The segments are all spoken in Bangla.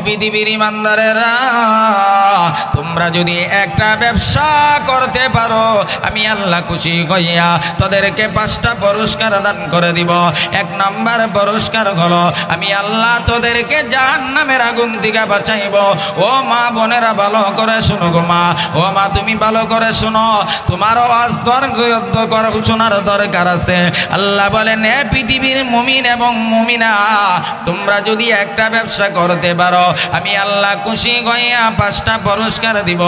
পৃথিবীর ইমানদারেরা, তোমরা যদি একটা ব্যবসা করতে পারো আমি আল্লাহ খুশি হইয়া তোদেরকে 5টা পুরস্কার দান করে দিব। 1 নম্বর পুরস্কার হলো আমি আল্লাহ তোদেরকে জাহান্নামের আগুন থেকে বাঁচাইব। ও মা বোনেরা ভালো করে শুনো গো মা, ও মা তুমি ভালো করে শুনো, তোমারও আজ শোনার দরকার আছে। আল্লাহ বলেন হে পৃথিবীর মুমিন এবং মুমিনা, তোমরা যদি একটা ব্যবসা করতে পারো আমি আল্লাহ খুশি হইয়া 5টা পুরস্কার দিব।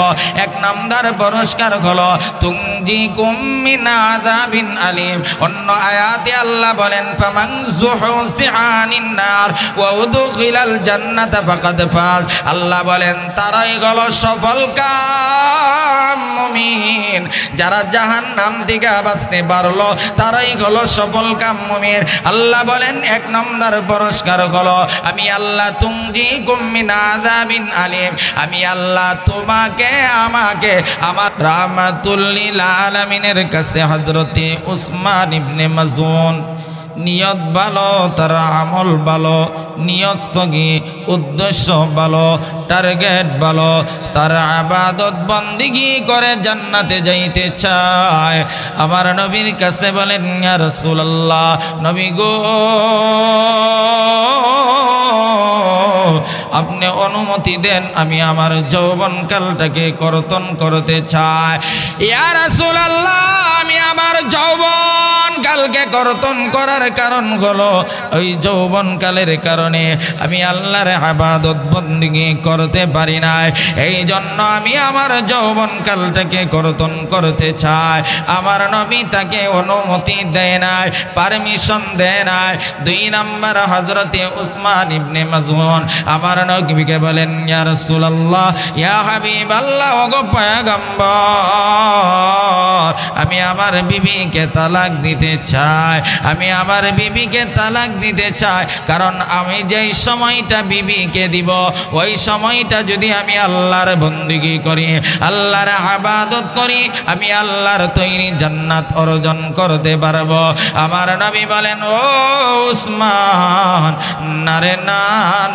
1 নম্বর পুরস্কার হলো তুনজিকুম মিন আযাবিন আলিম। অন্য আয়াতে আল্লাহ বলেন ফামান যুহজিহা আনিন নার ওয়া উদখিলাল জান্নাতা ফাকাদ ফাজ। আল্লাহ বলেন তারাই হলো সফলকাম মুমিন, যারা জাহান্নাম থেকে বাঁচতে পারলো তারাই হলো সফলকাম মুমিন। আল্লাহ বলেন 1 নম্বর পুরস্কার হলো আমি আল্লাহ তুনজিকুম মিন আযাবিন আলিম, আমি আল্লাহ তোমাকে আমাকে আমার রাহমাতুল লিল আলামিনের কাছে হযরতে উসমান ইবনে মাজুন নিয়ত ভালো, তার আমল ভালো, নিয়ত সহি, উদ্দেশ্য ভালো, টার্গেট ভালো, তার ইবাদত বন্দেগী করে জান্নাতে যাইতে চায়। আমার নবীর কাছে বলেন ইয়া রাসূলুল্লাহ, নবী গো আপনি অনুমতি দেন আমি আমার যৌবনকালটাকে কর্তন করতে চাই। ইয়া রাসূলুল্লাহ, আমি আমার যৌবনকালকে কর্তন করার কারণ হলো ওই যৌবনকালের কারণে আমি আল্লাহর ইবাদত বন্দেগী করতে পারি নাই, এই জন্য আমি আমার যৌবনকালটাকে কর্তন করতে চাই। আমার নবী তাকে অনুমতি দেয় নাই, পারমিশন দেয় নাই। 2 নম্বর হযরতে উসমান ইবনে মাজুন আমার নবীকে বলেন ইয়া রাসূলুল্লাহ, ইয়া হাবিবাল্লাহ, ওগো পয়গম্বর, আমি আমার বিবিকে তালাক দিতে চাই, আমি আমার বিবিকে তালাক দিতে চাই। কারণ আমি যেই সময়টা বিবিকে দিব ওই সময়টা যদি আমি আল্লাহর বন্দেগী করি, আল্লাহর ইবাদত করি, আমি আল্লাহর তৈরি জান্নাত অর্জন করতে পারবো। আমার নবী বলেন ও উসমান, না রে না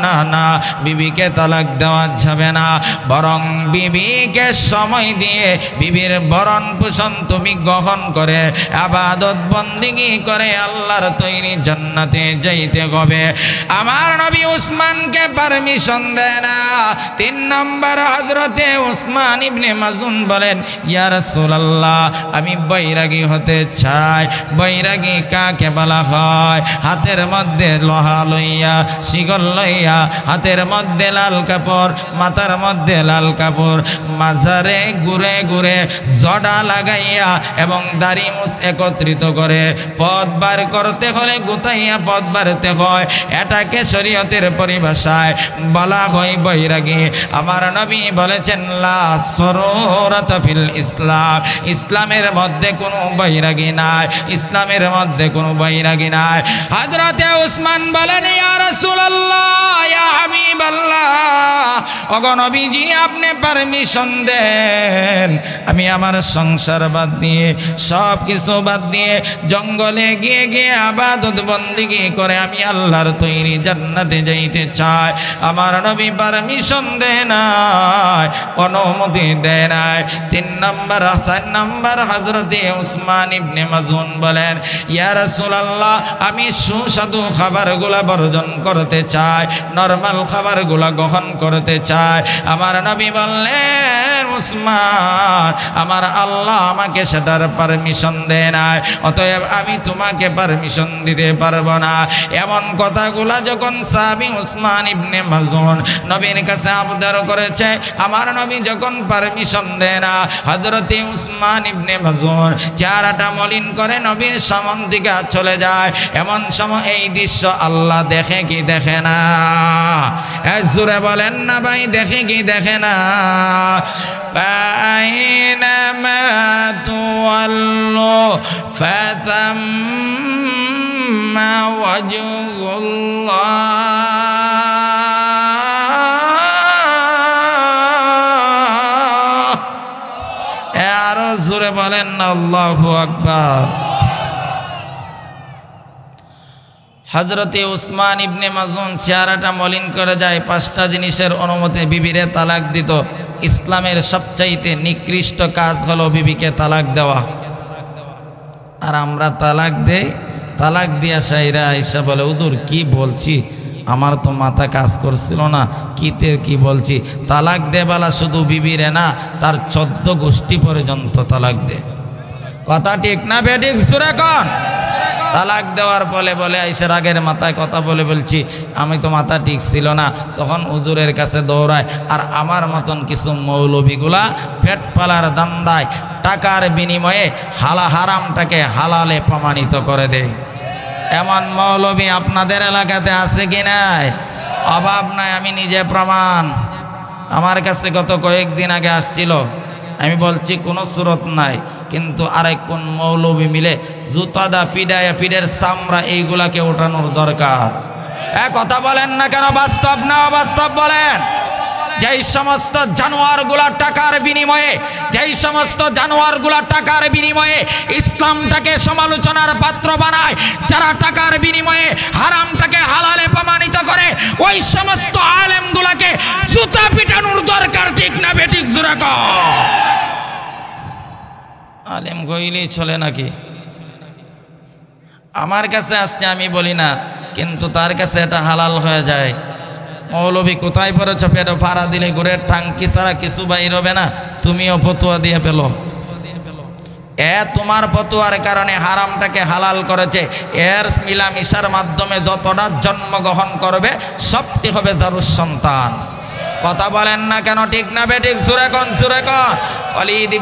না না, বিবিকে তালাক দেওয়া যাবে না, বরং বিবিকে সময় দিয়ে বিবির ভরণ পোষণ তুমি গ্রহণ করে ইবাদত বন্দেগী করে আল্লাহর তৈরি জান্নাতে যাইতে হবে। আমার নবী উসমানকে পারমিশন দেয় না। 3 নম্বর হযরতে উসমান ইবনে মাজুন বলেন ইয়া রাসূলুল্লাহ, আমি বৈরাগী হতে চাই। বৈরাগী কাকে বলা হয়? হাতের মধ্যে লোহা লইয়া, শিকল লইয়া, হাতের মধ্যে লাল কাপড়, মাথার মধ্যে লাল কাপড়, মাজারে ঘুরে ঘুরে জড়া লাগাইয়া এবং দাড়ি মুছ একত্রিত করে পথ বার করতে হলে গুতাইয়া পথ বারতে হয়, এটাকে শরীয়তের পরিভাষায় বলা হয় বৈরাগী। আমার নবী বলেছেন লা সরুরাতা ফিল ইসলাম, ইসলামের মধ্যে কোনো বৈরাগী নাই, ইসলামের মধ্যে কোনো বৈরাগী নাই। হযরতে উসমান বলেন ইয়া রাসূলুল্লাহ, ইয়া হাবিবাল্লাহ, ওগো নবীজি আপনি পারমিশন দেন, আমি আমার সংসার বাদ দিয়ে সব কিছু বাদ দিয়ে জঙ্গলে গিয়ে গিয়ে ইবাদত বন্দেগী করে আমি আল্লাহর তৈরি জান্নাতে যাইতে চাই। আমার নবী পারমিশন দেয় নাই, অনুমতি দেয় নাই। 3 নম্বর 4 নম্বর হযরতে উসমান ইবনে মাজুন বলেন ইয়া রাসূলুল্লাহ, আমি সুস্বাদু খাবারগুলা বর্জন করতে চাই, নরমাল খাবারগুলা গ্রহণ করতে চাই। আমার নবী বললেন উসমান, আমার আল্লাহ আমাকে সেটার পারমিশন দেয় নাই, অতএব আমি তোমাকে পারমিশন দিতে পারবো না। এমন কথাগুলা যখন সাহাবী উসমান ইবনে মাজুন নবীর কাছে আবদার করেছে, আমার নবী যখন পারমিশন দেয় না, হযরতে উসমান ইবনে মাজুন চেহারাটা মলিন করে নবীর সামনে দিকে চলে যায়। এমন সময় এই দৃশ্য আল্লাহ দেখে কি দেখে না? জোরে বলেন না ভাই, দেখে কি দেখে না? ফাইনামা তুওয়াল্লু ফাতাম্মা ওয়াজহুল্লাহ। আরো জোরে বলেন না আল্লাহু আকবার। হযরতে উসমান ইবনে মাজুন চেহারাটা মলিন করে যায়, 5টা জিনিসের অনুমতি বিবিরে তালাক দিত। ইসলামের সবচাইতে নিকৃষ্ট কাজ হলো বিবিকে তালাক দেওয়া। আর আমরা তালাক দেই, তালাক দিয়া সাইরা আইসা বলে হুজুর কি বলছি, আমার তো মাথা কাজ করছিল না, কি বলছি। তালাক দেবালা শুধু বিবিরে না, তার 14 গোষ্ঠী পর্যন্ত তালাক দে। কথা ঠিক না বেঠিক জোরে কোন? তালাক দেওয়ার ফলে বলে আইসার আগের মাথায় কথা বলছি আমি তো মাথা ঠিক ছিল না, তখন হুজুরের কাছে দৌড়ায়। আর আমার মতন কিছু মৌলবীগুলা পেট পালার দান্দায় টাকার বিনিময়ে হারামটাকে হালালে প্রমাণিত করে দেয়। এমন মৌলবী আপনাদের এলাকাতে আছে কি নাই? অভাব নাই, আমি নিজে প্রমাণ। আমার কাছে গত কয়েকদিন আগে আসছিল, আমি বলছি কোনো সুরত নাই, কিন্তু আরেক কোন মৌলবী মিলে জুতাদা পিডায়া পিডের চামড়া এইগুলাকে ওঠানোর দরকার। কথা বলেন না কেন? বাস্তব না অবাস্তব বলেন? যেই সমস্ত জানোয়ারগুলা টাকার বিনিময়ে, যেই সমস্ত জানোয়ারগুলা টাকার বিনিময়ে ইসলামটাকে সমালোচনার পাত্র বানায়, যারা টাকার বিনিময়ে হারামটাকে হালালে প্রমাণিত করে, ওই সমস্ত আলেমগুলাকে জুতা পিটানোর দরকার। ঠিক না বেঠিক জোরে কও? আলেম কইলেই চলে নাকি? আমার কাছে আসছে আমি বলি না, কিন্তু তার কাছে এটা হালাল হয়ে যায়। মৌলবী কোথায় পড়েছ? পেটে ফাড়া দিলে ঘুরের টাঙ্কি ছাড়া কিছু বাইর হবে না, তুমিও ফতুয়া দিয়ে পেলো। তোমার ফতুয়ার কারণে হারামটাকে হালাল করেছে। এর মিলামিশার মাধ্যমে যতটা জন্মগ্রহণ করবে সবটি হবে জারুর সন্তান। কথা বলেন না কেন? ঠিক না বেঠিক জোরে কোন? জোরে কোন? ওয়ালিদ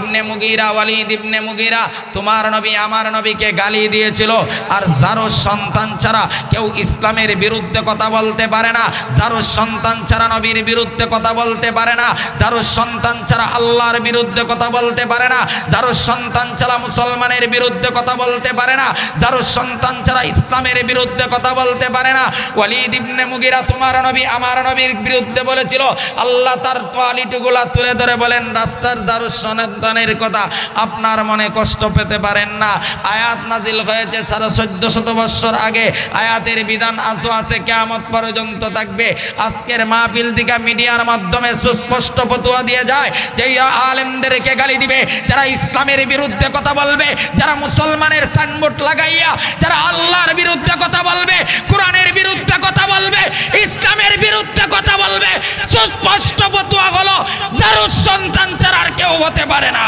ইবনে মুগীরা তোমার নবী আমার নবীকে গালি দিয়েছিল। আর জারুর সন্তান ছাড়া কেউ ইসলামের বিরুদ্ধে কথা বলতে পারে না, জারুর সন্তান ছাড়া নবীর বিরুদ্ধে কথা বলতে পারে না, জারুর সন্তান ছাড়া আল্লাহর বিরুদ্ধে কথা বলতে পারে না, জারুর সন্তান ছাড়া মুসলমানের বিরুদ্ধে কথা বলতে পারে না, জারুর সন্তান ছাড়া ইসলামের বিরুদ্ধে কথা বলতে পারে না। ওয়ালিদ ইবনে মুগীরা তোমার নবী আমার নবীর বিরুদ্ধে বলেছিল। আল্লাহ তার কোয়ালিটিগুলা তুলে ধরে বলেন, রাস্তার জারুর সন্তানের কথা আপনার মনে কষ্ট পেতে পারেন না। আয়াত নাজিল হয়েছে 1450 বছর আগে, আয়াতের বিধান আজও আছে, কিয়ামত পর্যন্ত থাকবে। আজকের মাহফিল থেকে মিডিয়ার মাধ্যমে সুস্পষ্ট ফতোয়া দিয়ে যায় যে আলেমদেরকে গালি দিবে যারা ইসলামের বিরুদ্ধে কথা বলবে, যারা মুসলমানের সাইনবোর্ড লাগাইয়া যারা আল্লাহর বিরুদ্ধে কথা বলবে, কোরআনের বিরুদ্ধে কথা বলবে, ইসলামের বিরুদ্ধে কথা বলবে, সুস্পষ্ট ফতোয়া হলো জারুর সন্তান ছাড়া আর কেউ হতে পারে না।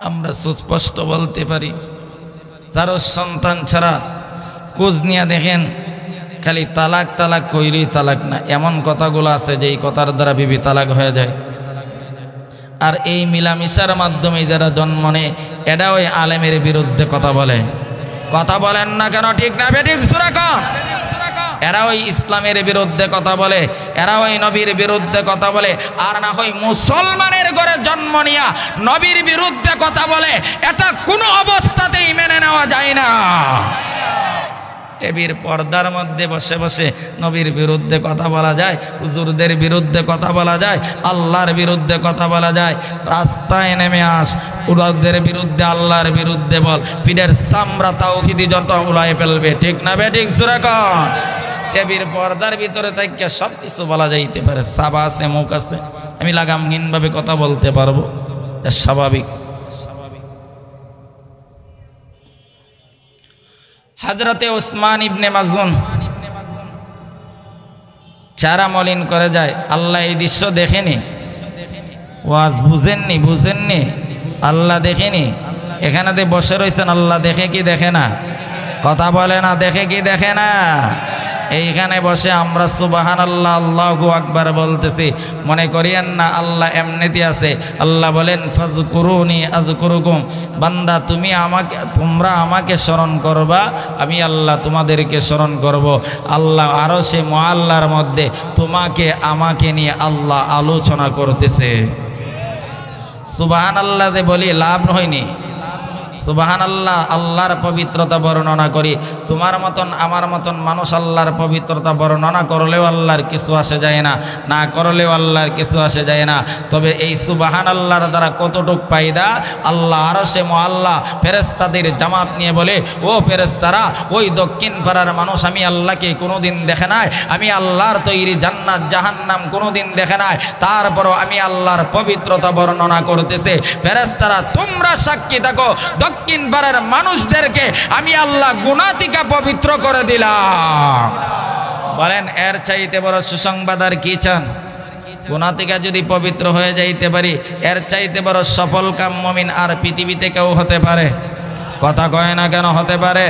আমরা সুস্পষ্ট বলতে পারি জারুর সন্তান ছাড়া। খোঁজ নিয়ে দেখেন, খালি তালাক তালাক কইলেই তালাক না, এমন কথাগুলো আছে যে এই কথার দ্বারা বিবি তালাক হয়ে যায়। আর এই মিলামিশার মাধ্যমে যারা জন্ম নেয় এটা ওই আলেমের বিরুদ্ধে কথা বলে। কথা বলেন না কেন? ঠিক না বেঠিক জোরে কোন? এরা ওই ইসলামের বিরুদ্ধে কথা বলে, এরা ওই নবীর বিরুদ্ধে কথা বলে। আর না হয় মুসলমানের ঘরে জন্ম নিয়া নবীর বিরুদ্ধে কথা বলে, এটা কোনো অবস্থাতেই মেনে নেওয়া যায় না। টিভির পর্দার মধ্যে বসে বসে নবীর বিরুদ্ধে কথা বলা যায়, হুজুরদের বিরুদ্ধে কথা বলা যায়, আল্লাহর বিরুদ্ধে কথা বলা যায়। রাস্তায় নেমে আস, উরাদের বিরুদ্ধে আল্লাহর বিরুদ্ধে বল, পিঠের চামড়া তাওহীদি যত উড়াই ফেলবে। ঠিক না বেঠিক জোরে কোন? টিভির পর্দার ভিতরে থেকে সব কিছু বলা যাইতে পারে, সাবা আছে, মুখ আছে, আমি লাগামহীনভাবে কথা বলতে পারবো, স্বাভাবিক। হযরতে উসমান ইবনে মাজুন চেহারা মলিন করে যায়। আল্লাহ এই দৃশ্য দেখেনি, ওয়াজ বুঝেননি, আল্লাহ দেখেনি। এখানেতে বসে রয়েছেন, আল্লাহ দেখে কি দেখে না? কথা বলে না, দেখে কি দেখে না? এইখানে বসে আমরা সুবহানাল্লাহ আল্লাহু আকবার বলতেছি, মনে করিয়েন না আল্লাহ এমনিতে আছে। আল্লাহ বলেন ফাযকুরুনি আযকুরুকুম, বান্দা তোমরা আমাকে স্মরণ করবা, আমি আল্লাহ তোমাদেরকে স্মরণ করব। আল্লাহ আরশে মুআল্লার মধ্যে তোমাকে আমাকে নিয়ে আল্লাহ আলোচনা করতেছে। সুবহানাল্লাহ বলি লাভ হয়নি, সুবহানাল্লাহ, আল্লাহর পবিত্রতা বর্ণনা করি। তোমার মতন আমার মতন মানুষ আল্লাহর পবিত্রতা বর্ণনা করলেও আল্লাহর কিছু আসে যায় না, না করলেও আল্লাহর কিছু আসে যায় না। তবে এই সুবহানাল্লাহর দ্বারা কতটুক ফায়দা, আল্লাহ আরশে মুআল্লা ফেরেশতাদের জামাত নিয়ে বলে, ও ফেরেশতারা, ওই দক্ষিণ পাড়ার মানুষ আমি আল্লাহকে কোনোদিন দেখে নাই, আমি আল্লাহর তৈরি জান্নাত জাহান্নাম কোনোদিন দেখে নাই, তারপরও আমি আল্লাহর পবিত্রতা বর্ণনা করতেছে। ফেরেশতারা তোমরা সাক্ষী থাকো, দক্ষিণ পাড়ার মানুষদেরকে আমি আল্লাহ গুনাহ থেকে পবিত্র করে দিলাম। বলেন এর চাইতে বড় সুসংবাদ আর কি চান? গুনাহ থেকে যদি পবিত্র হয়ে যাইতে পারি, এর চাইতে বড় সফল কাম মুমিন আর পৃথিবীতে কেউ হতে পারে? কথা কয় না কেন হতে পারে?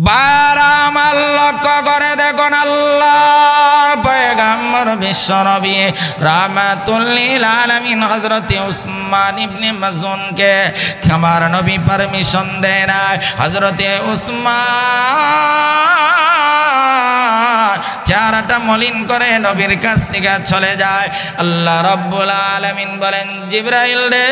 বারামাল লক্ষ্য করে দেখুন, আল্লাহর পয়গম্বর বিশ্ব নবী রাহমাতুল লিল আলামিন হযরত উসমান ইবনে মাজুনকে আমার নবী পারমিশন দেয় না। হযরত উসমান চেহারাটা মলিন করে নবীর কাছ থেকে চলে যায়। আল্লাহ রাব্বুল আলামিন বলেন, জিবরাইল রে,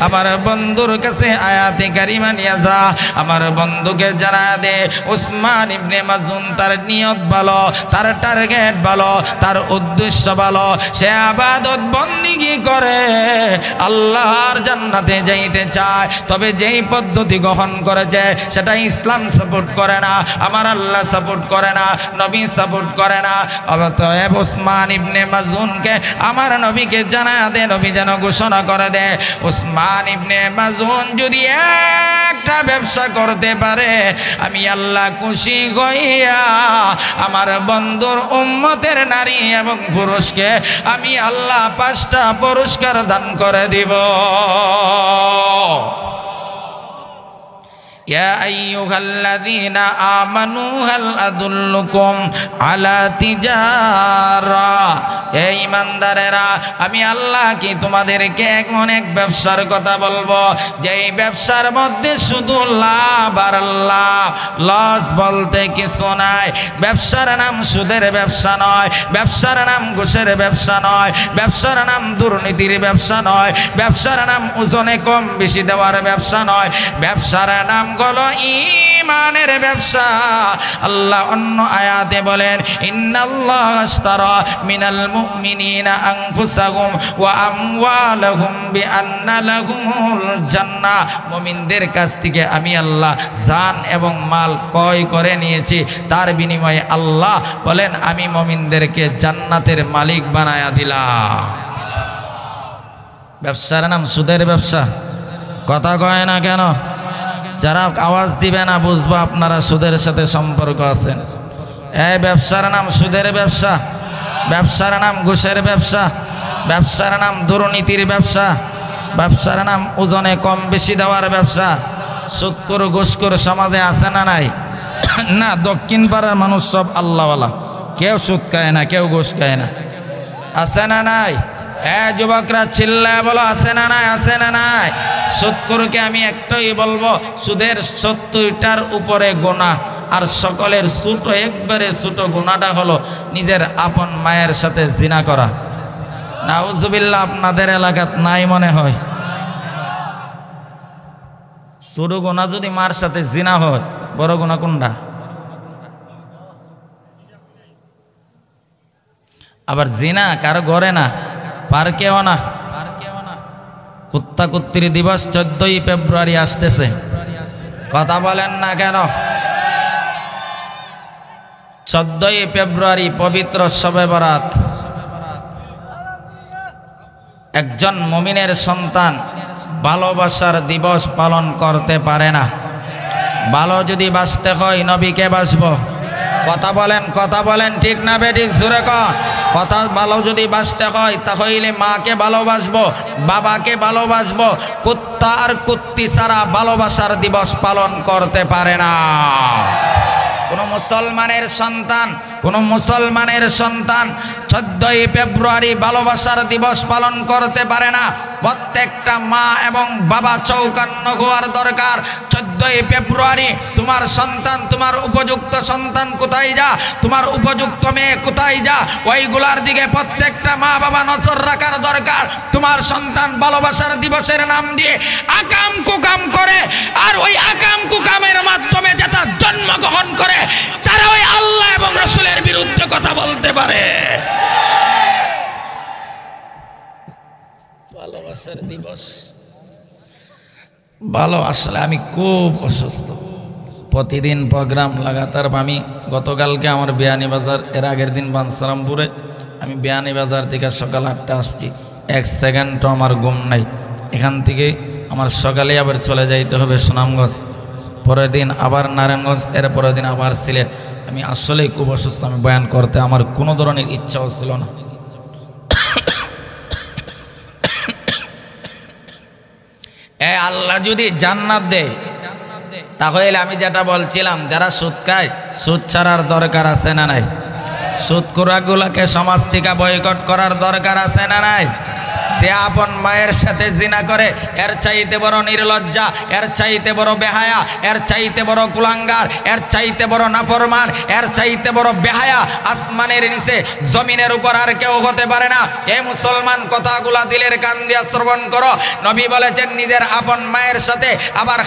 আমার বন্ধুর কাছে আয়াতে কারিমা নিয়ে যা, আমার বন্ধুকে জানা দে উসমান ইবনে মাজুন তার নিয়ত ভালো, তার টার্গেট ভালো, তার উদ্দেশ্য ভালো, সে ইবাদত বন্দেগী করে আল্লাহর জান্নাতে যাইতে চায়। তবে যেই পদ্ধতি গ্রহণ করেছে সেটা ইসলাম সাপোর্ট করে না, আমার আল্লাহ সাপোর্ট করে না, নবী সাপোর্ট করে না। অতএব উসমান ইবনে মাজুনকে আমার নবীকে জানা দে, নবী যেন ঘোষণা করে দে, উসমান ইবনে মাজুন যদি একটা ব্যবসা করতে পারে, আমি আল্লাহ খুশি হইয়া আমার বন্ধুর উম্মতের নারী এবং পুরুষকে আমি আল্লাহ 5টা পুরস্কার দান করে দিব। ইয়া আইয়ুহাল্লাযীনা আমানু হাল আদুল্লুকুম আলা তিজারা, এই ইমানদারেরা, আমি আল্লাহ কি তোমাদেরকে এমন এক ব্যবসার কথা বলবো যেই ব্যবসার মধ্যে শুধু লাভ আর লাভ, লস বলতে কিছু নাই। ব্যবসার নাম সুদের ব্যবসা নয়, ব্যবসার নাম ঘুষের ব্যবসা নয়, ব্যবসার নাম দুর্নীতির ব্যবসা নয়, ব্যবসার নাম ওজনে কম বেশি দেওয়ার ব্যবসা নয়, ব্যবসার নাম হলো ঈমানের ব্যবসা। আল্লাহ অন্য আয়াতে বলেন, ইন্নাল্লাহা আশতারা মিনাল মুমিনিনা আনফুসাহুম ওয়া আমওয়ালাহুম বিআন্না লাহুমুল জান্নাহ, মুমিনদের কাছ থেকে আমি আল্লাহ জান এবং মাল ক্রয় করে নিয়েছি, তার বিনিময়ে আল্লাহ বলেন আমি মুমিনদেরকে জান্নাতের মালিক বানায়া দিলাম। ব্যবসার নাম সুদের ব্যবসা, কথা কয় না কেন? যারা আওয়াজ দিবে না বুঝবো আপনারা সুদের সাথে সম্পর্ক আছেন। এই ব্যবসার নাম সুদের ব্যবসা, ব্যবসার নাম ঘুষের ব্যবসা, ব্যবসার নাম দুর্নীতির ব্যবসা, ব্যবসার নাম ওজনে কম বেশি দেওয়ার ব্যবসা। সুদখোর ঘুষখোর সমাজে আছে না নাই? না, দক্ষিণ পাড়ার মানুষ সব আল্লাহওয়ালা, কেউ সুদ খায় না, কেউ ঘুষ খায় না, আছে না নাই? যুবকরা চিল্লায় বলো আছে না নাই? আছে না নাই? সুদখোরকে আমি একটাই বলবো, সুদের 70টার উপরে গুনাহ, আর সকলের ছোট একবারে ছোট গুনাহটা হলো নিজের আপন মায়ের সাথে জিনা করা। নাউজুবিল্লাহ, আপনাদের এলাকাত নাই মনে হয়। ছোট গুনাহ যদি মার সাথে জিনা হয়, বড় গুনাহ কোনটা? আবার জিনা কারো ঘরে না, পার্কেও না। কুত্তা কুত্তির দিবস 14ই ফেব্রুয়ারি আসতেছে, কথা বলেন না কেন? 14ই ফেব্রুয়ারি পবিত্র শবে বরাত। একজন মুমিনের সন্তান ভালোবাসার দিবস পালন করতে পারে না। ভালো যদি বাঁচতে হয় নবীকে বাঁচবো, কথা বলেন, কথা বলেন, ঠিক না বেঠিক? জোরে কর কথা। ভালো যদি বাঁচতে হয় তাহলে মাকে ভালোবাসবো, বাবাকে ভালোবাসবো। কুত্তা আর কুত্তি ছাড়া ভালোবাসার দিবস পালন করতে পারে না। কোনো মুসলমানের সন্তান কোন মুসলমানের সন্তান 14ই ফেব্রুয়ারি ভালোবাসার দিবস পালন করতে পারে না। প্রত্যেকটা মা এবং বাবা চৌকান্ন হওয়ার দরকার। 14ই ফেব্রুয়ারি তোমার সন্তান, তোমার উপযুক্ত সন্তান কোথায় যা, তোমার উপযুক্ত মেয়ে কোথায় যা, ওইগুলার দিকে প্রত্যেকটা মা বাবা নজর রাখার দরকার। তোমার সন্তান ভালোবাসার দিবসের নাম দিয়ে আকাম কুকাম করে, আর ওই আকাম কুকামের মাধ্যমে যেটা জন্মগ্রহণ করে তারা ওই আল্লাহ এবং রাসূলের বিরুদ্ধে কথা বলতে পারে। ভালোবাসার দিবস ভালো। আসলে আমি খুব অসুস্থ, প্রতিদিন প্রোগ্রাম লাগাতার। আমি গতকালকে আমার বিয়ানীবাজার, এর আগের দিন বাঞ্ছারামপুরে, আমি বিয়ানীবাজার থেকে সকাল 8টা আসছি, 1 সেকেন্ডও আমার ঘুম নাই। এখান থেকে আমার সকালে আবার চলে যাইতে হবে সুনামগঞ্জ, পরের দিন আবার নারায়ণগঞ্জ, এর পরের দিন আবার সিলেট। আমি আসলেই খুব অসুস্থ, আমি বয়ান করতে আমার কোনো ধরনের ইচ্ছাও ছিল না। এ আল্লাহ যদি জান্নাত দেয় তাহলে আমি যেটা বলছিলাম, যারা সুদ খায়, সুদ ছাড়ার দরকার আছে না নাই? সুদখোরগুলোকে সমাজ থেকে বয়কট করার দরকার আছে না নাই? যে আপন মায়ের সাথে জিনা করে এর চাইতে বড় নির্লজ্জা, এর চাইতে বড় বেহায়া, এর চাইতে বড় কুলাঙ্গার, এর চাইতে বড় নাফরমান, এর চাইতে বড় বেহায়া আসমানের নিচে জমিনের উপর আর কেউ হতে পারে না। এই মুসলমান কথাগুলা দিলের কান দিয়া শ্রবণ করো। নবী বলেছেন নিজের আপন মায়ের সাথে, আবার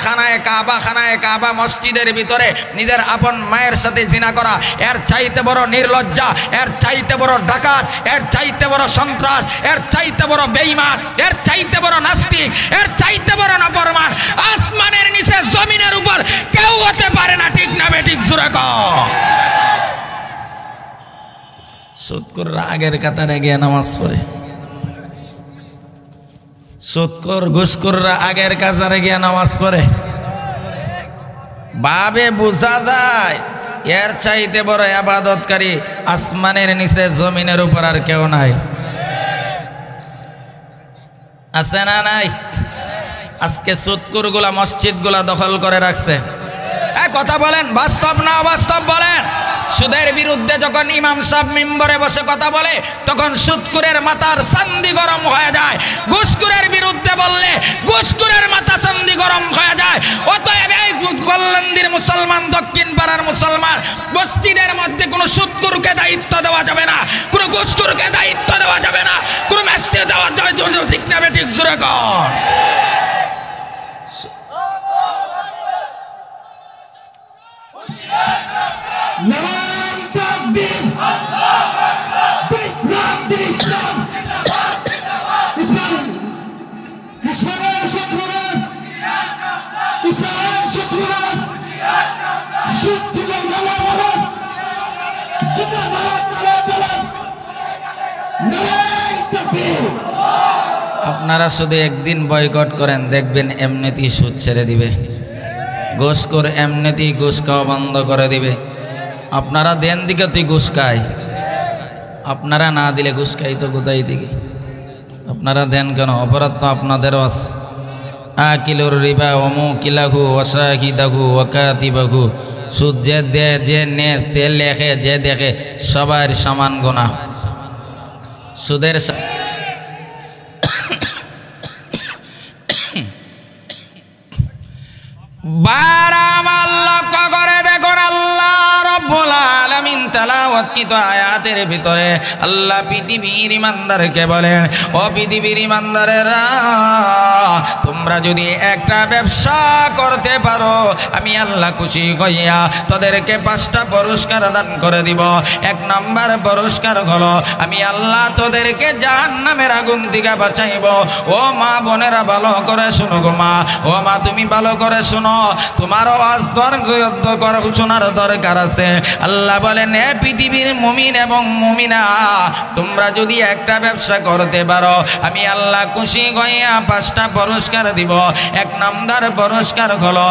খানায়ে কাবা মসজিদের ভিতরে নিজের আপন মায়ের সাথে জিনা করা এর চাইতে বড় নির্লজ্জা, এর চাইতে বড় ডাকাত, এর চাইতে বড় সন্ত্রাস, এর চাইতে বড় বেঈমান, এর চাইতে বড় নাস্তিক, এর চাইতে বড় নাফরমান আসমানের নিচে জমিনের উপর কেউ হতে পারে না। ঠিক না বেঠিক? জোরে কও। সুদখোররা আগের কাতারে গিয়ে নামাজ পড়ে, সুদখোর ঘুষখোররা আগের কাতারে গিয়ে নামাজ পড়ে। ভাবে বোঝা যায় এর চাইতে বড় ইবাদতকারী আসমানের নিচে জমিনের উপর আর কেউ নাই। আছে না নাই? আজকে সুদখোরগুলা মসজিদগুলা দখল করে রাখছে। কথা বলেন, বাস্তব না অবাস্তব বলেন? সুদের বিরুদ্ধে যখন ইমাম সাহেব মিম্বরে বসে কথা বলে তখন সুদখোরের মাথার চান্দি গরম হয়ে যায়। ঘুষখোরের বিরুদ্ধে বললে ঘুষখোরের মাথা চান্দি গরম হয়ে যায়। অতএব এই কল্যাণীর মুসলমান, দক্ষিণ পাড়ার মুসলমান, মসজিদের মধ্যে কোনো সুদখোরকে দায়িত্ব দেওয়া যাবে না, কোনো ঘুষখোরকে দায়িত্ব দেওয়া যাবে না, কোনো মেসতে দেওয়া যাবে। ঠিক না বেঠিক? জোরে কর। আপনারা শুধু একদিন বয়কট করেন, দেখবেন এমনিতেই সুদ ছেড়ে দিবে। ঘুষখোর এমনিতেই ঘুষ খাওয়া বন্ধ করে দিবে। আপনারা দেন দিকে তুই ঘুষ খায়, আপনারা না দিলে ঘুষ খাই তো কোথায় দিকে? আপনারা দেন কেন? অপরাধ তো আপনাদেরও আছে। আকিলুর রিবা ওমুকিলাহু ওয়াশাহিদাহু ওয়াকাতিবাহু। সুদ যে দে, যে নে, তে লেখে, যে দেখে, সবার সমান গুনাহ। সুদের বারামাল লক্ষ্য করে দেখুন, আল্লাহ রাব্বুল আলামিন তেলাওয়াতকৃত আয়াতের ভিতরে আল্লাহ পৃথিবীর ইমানদারকে বলেন, ও পৃথিবীর ইমানদারেরা, তোমরা যদি একটা ব্যবসা করতে পারো আমি আল্লাহ খুশি হইয়া তোদেরকে 5টা পুরস্কার দান করে দিব। 1 নম্বর পুরস্কার হলো আমি আল্লাহ তোদেরকে জাহান্নামের আগুন থেকে বাঁচাইব। ও মা বোনেরা ভালো করে শুনো গো মা, ও মা তুমি ভালো করে শুনো, তোমারও আজ শোনার দরকার আছে। আল্লাহ বলেন, হে পৃথিবীর মুমিন এবং মুমিনা, তোমরা যদি একটা ব্যবসা করতে পারো আমি আল্লাহ খুশি হইয়া 5টা পুরস্কার দিব। 1 নম্বর পুরস্কার হলো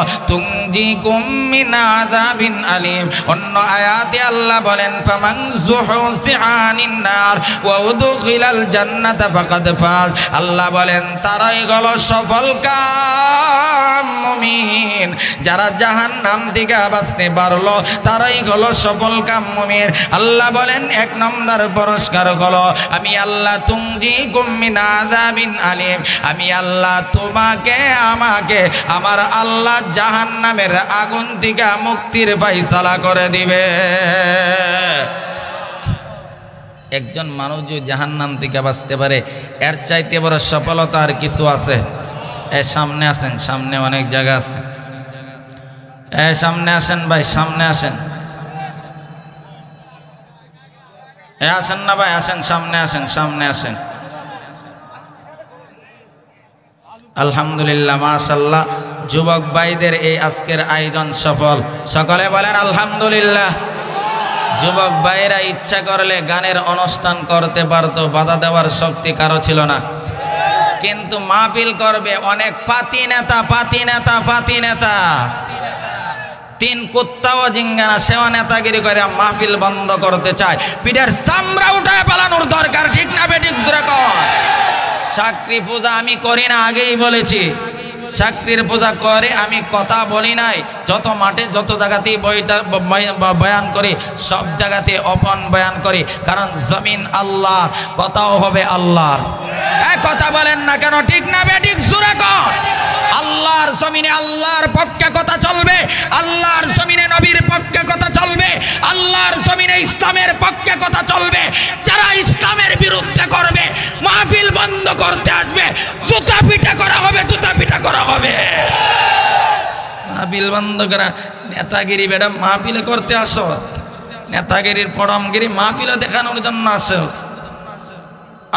তুনজিকুম মিন আযাবিন আলিম। অন্য আয়াতে আল্লাহ বলেন ফামান যুহসিহা আনিন নার ওয়া উদখিলাল জান্নাতা ফাকাদ ফাজ। আল্লাহ বলেন তারাই হলো সফলকাম মুমিন, যারা জাহান্নাম থেকে বাঁচতে পারলো তারাই হলো সফলকাম মুমিন। আল্লাহ বলেন এক নম্বর পুরস্কার হলো আমি আল্লাহ তুনজিকুম মিন আযাবিন আলিম, আমি আল্লাহ তোমাকে আমাকে আমার আল্লাহ জাহান্নামের আগুন থেকে মুক্তির ফয়সালা করে দিবে। একজন মানুষ যদি জাহান্নাম থেকে বাঁচতে পারে এর চাইতে বড় সফলতা আর কিছু আছে? সামনে আসেন, সামনে অনেক জায়গা আছে। সামনে আসেন ভাই, সামনে আসেন। আসেন না ভাই, আসেন, সামনে আসেন, সামনে আসেন। আলহামদুলিল্লাহ, মাশাআল্লাহ, যুবক ভাইদের এই আজকের আয়োজন সফল। সকলে বলেন আলহামদুলিল্লাহ। যুবক ভাইরা ইচ্ছা করলে গানের অনুষ্ঠান করতে পারতো, বাধা দেওয়ার শক্তি কারো ছিল না। কিন্তু মাহফিল করবে অনেক পাতি নেতা, পাতি নেতা, পাতি নেতা। তিন কুত্তাও জিঙ্গানা সেও নেতাগিরি করে মাহফিল বন্ধ করতে চায়। পিঠের চামড়া উঠায় পালানোর দরকার, ঠিক না বেঠিক? চাকরি পূজা আমি করি না, আগেই বলেছি। চাকরির পূজা করে আমি কথা বলি নাই। যত মাঠে যত জায়গাতেই বয়ান করি সব জায়গাতে অপন বয়ান করি, কারণ জমিন আল্লাহর, কথাও হবে আল্লাহর। কথা বলেন না কেন, ঠিক না বেঠিক? জোরে কর। আল্লাহর জমিনে আল্লাহর পক্ষে কথা চলবে, আল্লাহর জমিনে নবীর পক্ষে কথা চলবে, আল্লাহর জমিনে ইসলামের পক্ষে কথা চলবে। যারা ইসলামের বিরুদ্ধে করবে মাহফিল বন্ধ করতে আসবে, জুতা পিটা করা হবে, জুতা পিটা করা হবে। মাহফিল বন্ধ করা নেতাগিরি বেটা মাহফিলে করতে আসস, নেতাগিরির পরমগিরি মাহফিলে দেখানোর জন্য আসস।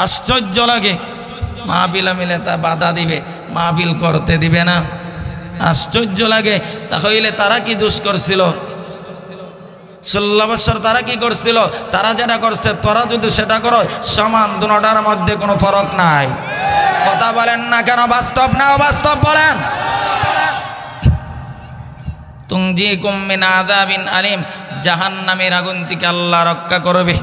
আশ্চর্য লাগে, মাহফিল মিলে তা বাধা দিবে, মাহফিল করতে দিবে না। আশ্চর্য লাগে। তাহলে তারা কি দোষ করছিল? 16 বছর তারা কি করছিল? তারা যেটা করছে তোরা যদি সেটা করো সমান, দুটার মধ্যে কোনো ফরক নাই। কথা বলেন না কেন? বাস্তব না অবাস্তব বলেন? তুনজিকুম মিন আযাবিন আলিম, জাহান্নামের আগুন থেকে আল্লাহ রক্ষা করবে।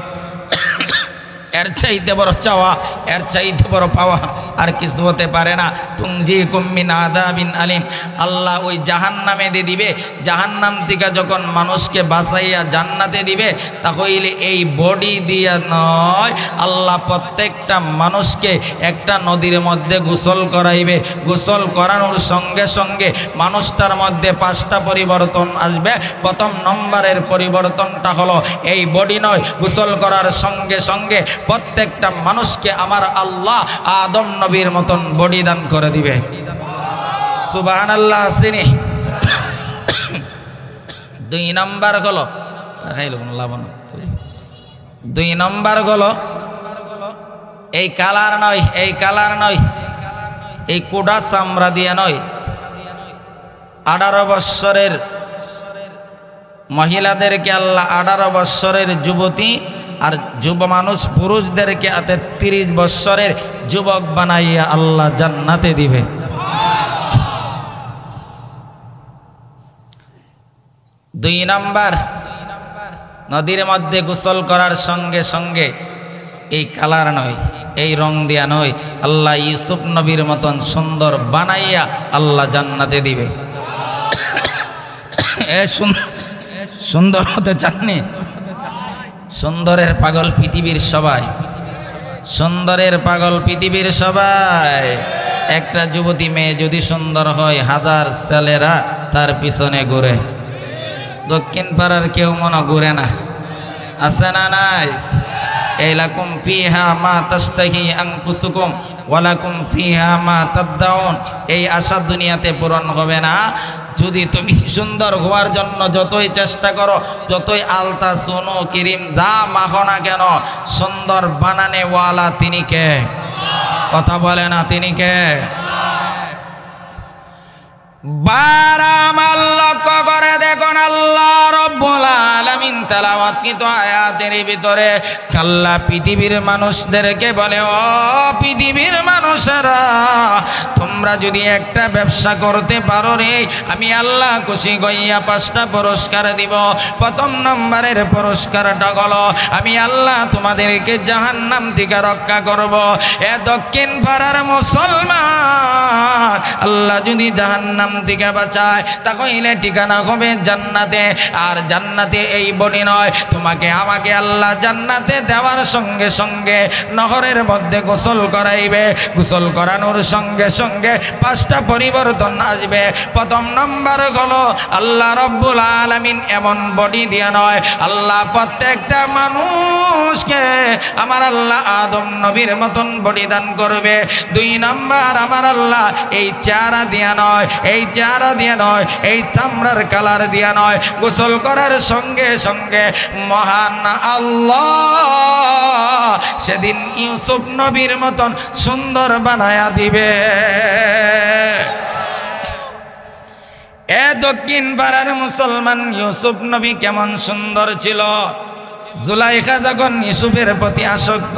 এর চাইতে বড় চাওয়া, এর চাইতে বড় পাওয়া আর কিছু হতে পারে না। তুনজিকুম মিন আযাবিন আলিম, আল্লাহ ওই জাহান্নামে দিয়ে দিবে। জাহান্নাম থেকে যখন মানুষকে বাঁচাইয়া জান্নাতে দিবে, তাহলে এই বডি দিয়া নয়, আল্লাহ প্রত্যেকটা মানুষকে একটা নদীর মধ্যে গোসল করাইবে। গোসল করানোর সঙ্গে সঙ্গে মানুষটার মধ্যে 5টা পরিবর্তন আসবে। প্রথম নম্বরের পরিবর্তনটা হলো এই বডি নয়, গোসল করার সঙ্গে সঙ্গে প্রত্যেকটা মানুষকে আমার আল্লাহ আদম নবীর মতন বডি দান করে দিবে। সুবহানাল্লাহ। আসেনি? 2 নম্বর হলো, 2 নম্বর হলো এই কালার নয়, এই কালার নয়, এই কোডা চামড়া দিয়ে নয়। 18 বৎসরের মহিলাদেরকে আল্লাহ 18 বৎসরের যুবতী আর যুব মানুষ পুরুষদেরকে 30 বৎসরের যুবক বানাইয়া আল্লাহ জান্নাতে দিবে। দুই নাম্বার, নদীর মধ্যে গোসল করার সঙ্গে সঙ্গে এই কালার নয়, এই রং দিয়া নয়, আল্লাহ ইউসুফ নবীর মতন সুন্দর বানাইয়া আল্লাহ জান্নাতে দিবে। সুন্দর হতে চাননি? সুন্দরের পাগল পৃথিবীর সবাই, সুন্দরের পাগল পৃথিবীর সবাই। একটা যুবতী মেয়ে যদি সুন্দর হয়, 1000 ছেলেরা তার পিছনে ঘুরে। দক্ষিণ পাড়ার কেউ মনে ঘুরে না, আছে না নাই? এই লাকুম ফিহা মা তাশতাহি আনফুসুকুম ওয়া লাকুম ফিহা মা তাদদাউন, এই আশা দুনিয়াতে পূরণ হবে না। যদি তুমি সুন্দর হওয়ার জন্য যতই চেষ্টা করো, যতই আলতা সোনো ক্রিম যা মাখো না কেন, সুন্দর বানানে ওয়ালা তিনি কে? কথা বলে না তিনি কে? বারামাল লক্ষ্য করে দেখুন, আল্লাহ রব্বুল আলামিন তেলাওয়াতকৃত আয়াতের ভিতরে আল্লাহ পৃথিবীর মানুষদেরকে বলে, ও পৃথিবীর মানুষেরা, তোমরা যদি একটা ব্যবসা করতে পারো রে, আমি আল্লাহ খুশি হইয়া 5টা পুরস্কার দিব। প্রথম নম্বরের পুরস্কারটা হলো আমি আল্লাহ তোমাদেরকে জাহান্নাম থেকে রক্ষা করব। এ দক্ষিণ পাড়ার মুসলমান, আল্লাহ যদি জাহান্নাম থেকে বাঁচায় তাহলে ঠিকানা হবে জান্নাতে। আর জান্নাতে এই বনি নয়, তোমাকে আমাকে আল্লাহ জান্নাতে দেওয়ার সঙ্গে সঙ্গে নহরের মধ্যে গোসল করাইবে। গোসল করানোর সঙ্গে সঙ্গে 5টা পরিবর্তন আসবে। প্রথম নম্বর হলো আল্লাহ রব্বুল আলামিন এমন বডি দিয়ে নয়, আল্লাহ প্রত্যেকটা মানুষকে আমার আল্লাহ আদম নবীর মতন বডি দান করবে। 2 নম্বর আমার আল্লাহ এই চেহারা দিয়া নয়, এই চেহারা দিয়ে নয়, এই চামড়ার কালার দিয়া নয়, গোসল করার সঙ্গে সঙ্গে মহান আল্লাহ সেদিন ইউসুফ নবীর মতন সুন্দর বানায়া দিবে। এ দক্ষিণ পাড়ার মুসলমান, ইউসুফ নবী কেমন সুন্দর ছিল। জুলাইখা যখন ইউসুফের প্রতি আসক্ত,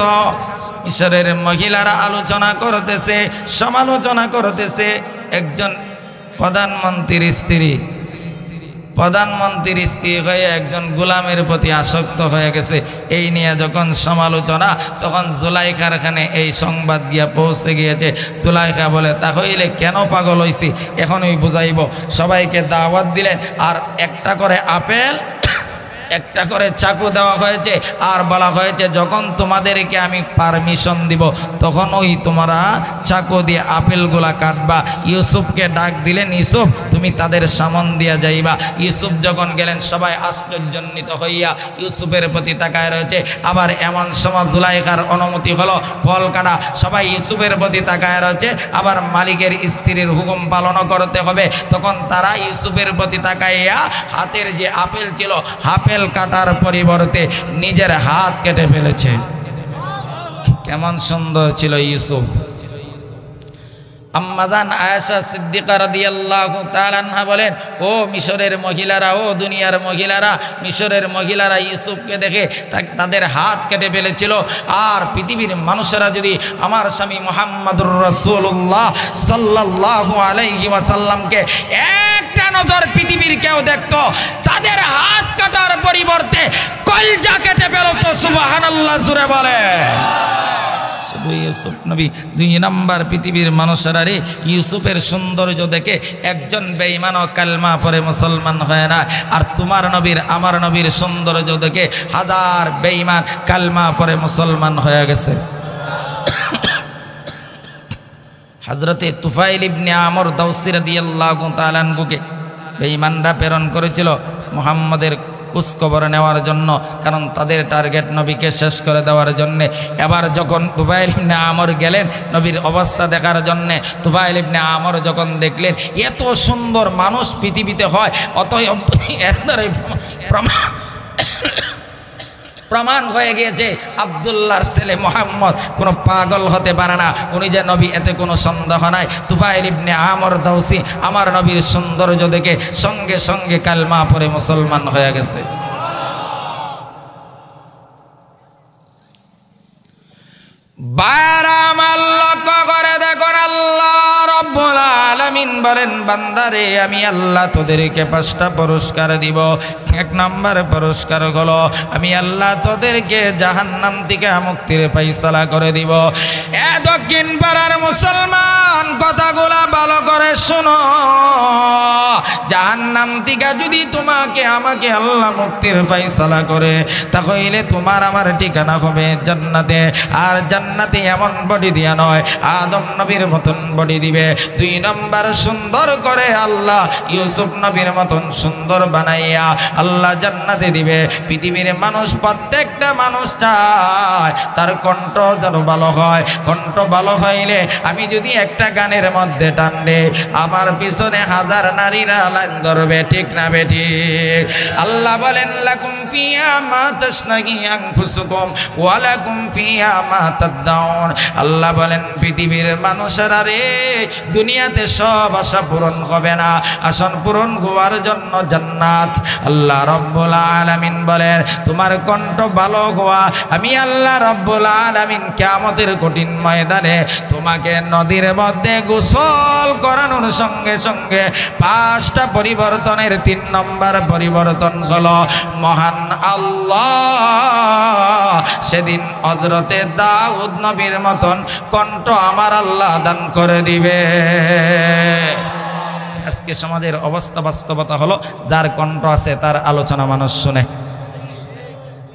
মিশরের মহিলারা আলোচনা করতেছে, সমালোচনা করতেছে। একজন প্রধানমন্ত্রীর স্ত্রী হয়ে একজন গোলামের প্রতি আসক্ত হয়ে গেছে, এই নিয়ে যখন সমালোচনা, তখন জুলাইখার খানে এই সংবাদ গিয়া পৌঁছে গিয়েছে। জুলাইখা বলে, তাহলে কেন পাগল হইছি এখনই বুঝাইব। সবাইকে দাওয়াত দিলেন, আর একটা করে আপেল, একটা করে চাকু দেওয়া হয়েছে, আর বলা হয়েছে যখন তোমাদেরকে আমি পারমিশন দিব তখন ওই তোমরা চাকু দিয়ে আপেলগুলা কাটবা। ইউসুফকে ডাক দিলেন, ইউসুফ তুমি তাদের সামন দিয়া যাইবা। ইউসুফ যখন গেলেন, সবাই আশ্চর্যান্বিত হইয়া ইউসুফের প্রতি তাকায় রয়েছে। আবার এমন সময় জুলাইখার অনুমতি হলো ফল কাটা, সবাই ইউসুফের প্রতি তাকায় রয়েছে। আবার মালিকের স্ত্রীর হুকুম পালন করতে হবে, তখন তারা ইউসুফের প্রতি তাকাইয়া হাতের যে আপেল ছিল, আপেল কাটার পরিবর্তে নিজের হাত কেটে ফেলেছে। কেমন সুন্দর ছিল ইউসুফ। আম্মাজান আয়েশা সিদ্দিকা রাদিয়াল্লাহু তাআলা আনহা বলেন, ও মিশরের মহিলারা, ও দুনিয়ার মহিলারা, মিশরের মহিলারা ইউসুফকে দেখে তাদের হাত কেটে ফেলেছিল। আর পৃথিবীর মানুষেরা যদি আমার স্বামী মুহাম্মদুর রাসূলুল্লাহ সাল্লাল্লাহু আলাইহি ওয়াসাল্লামকে একটা নজর পৃথিবীর কেউ দেখতো, তাদের হাত কাটার পরিবর্তে কলজা কেটে ফেলতো। সুবহানাল্লাহ জোরে বলে। শুধু ইউসুফ নবী 2 নম্বর, পৃথিবীর মানুষেরা রে ইউসুফের সৌন্দর্য দেখে একজন বেঈমানও কালমা পড়ে মুসলমান হয় না। আর তোমার নবীর, আমার নবীর সৌন্দর্য দেখে হাজার বেঈমান কালমা পড়ে মুসলমান হয়ে গেছে। হযরতে তুফাইল ইবনে আমর দাউসী রাদিয়াল্লাহু তাআলা আনহুকে বেঈমানরা প্রেরণ করেছিল মুহাম্মাদের খোঁজখবর নেওয়ার জন্য, কারণ তাদের টার্গেট নবীকে শেষ করে দেওয়ার জন্যে। এবার যখন তুফাইল ইবনে আমর গেলেন নবীর অবস্থা দেখার জন্যে, তুফাইল ইবনে আমর যখন দেখলেন এত সুন্দর মানুষ পৃথিবীতে হয়, অতএব এর দ্বারাই প্রমাণ হয়ে গিয়েছে আব্দুল্লাহর ছেলে মুহাম্মদ কোনো পাগল হতে পারে না, উনি যে নবী এতে কোনো সন্দেহ নাই। তুফাইল ইবনে আমর দাউসী আমার নবীর সৌন্দর্য দেখে সঙ্গে সঙ্গে কালমা পড়ে মুসলমান হয়ে গেছে। বারা আমার লক্ষ্য করে দেখুন, আল্লাহ রব্বুল আলামিন বলেন, বান্দারে আমি আল্লাহ তোদেরকে 5টা পুরস্কার দিব। 1 নম্বর পুরস্কার হলো আমি আল্লাহ তোদেরকে জাহান্নাম থেকে মুক্তির ফয়সালা করে দিব। এ দক্ষিণ পাড়ার মুসলমান, কথাগুলা ভালো করে শোনো। জাহান্নাম থেকে যদি তোমাকে আমাকে আল্লাহ মুক্তির ফয়সালা করে, তাহলে তোমার আমার ঠিকানা হবে জান্নাতে। আর জান্নাতে এমন বডি দিয়া নয়, আদম নবীর মতন বডি দিবে। 2 নম্বর, সুন্দর করে আল্লাহ ইউসুফ নবীর মতন সুন্দর বানাইয়া আল্লাহ জান্নাতে দিবে। পৃথিবীর মানুষ, প্রত্যেকটা মানুষ চায় তার কণ্ঠ যেন ভালো হয়, কণ্ঠ ভালো হইলে আমি যদি একটা গানের মধ্যে টান দেই আমার পিছনে হাজার নারীরা লাইন ধরবে, ঠিক না বেঠিক? আল্লাহ বলেন লাকুম ফিহা মা তাশনাহি আনফুসুকুম ওয়া লাকুম ফিহা মা তাদউন। আল্লাহ বলেন পৃথিবীর মানুষেরা রে, দুনিয়াতে সব আশা পূরণ হবে না, আশা পূরণ হওয়ার জন্য জান্নাত। আল্লাহ রব্বুল আলামিন বলেন তোমার কণ্ঠ ভালো হওয়া আমি আল্লাহ রব্বুল আলামিন কিয়ামতের কঠিন ময়দানে তোমাকে নদীর মধ্যে গোসল করানোর সঙ্গে সঙ্গে 5টা পরিবর্তনের 3 নম্বর পরিবর্তন হলো মহান আল্লাহ সেদিন হযরতে দাউদ নবীর মতন কণ্ঠ আমার আল্লাহ দান করে দিবে। আজকে সমাজের অবস্থা বাস্তবতা হলো যার কণ্ঠ আছে তার আলোচনা মানুষ শুনে,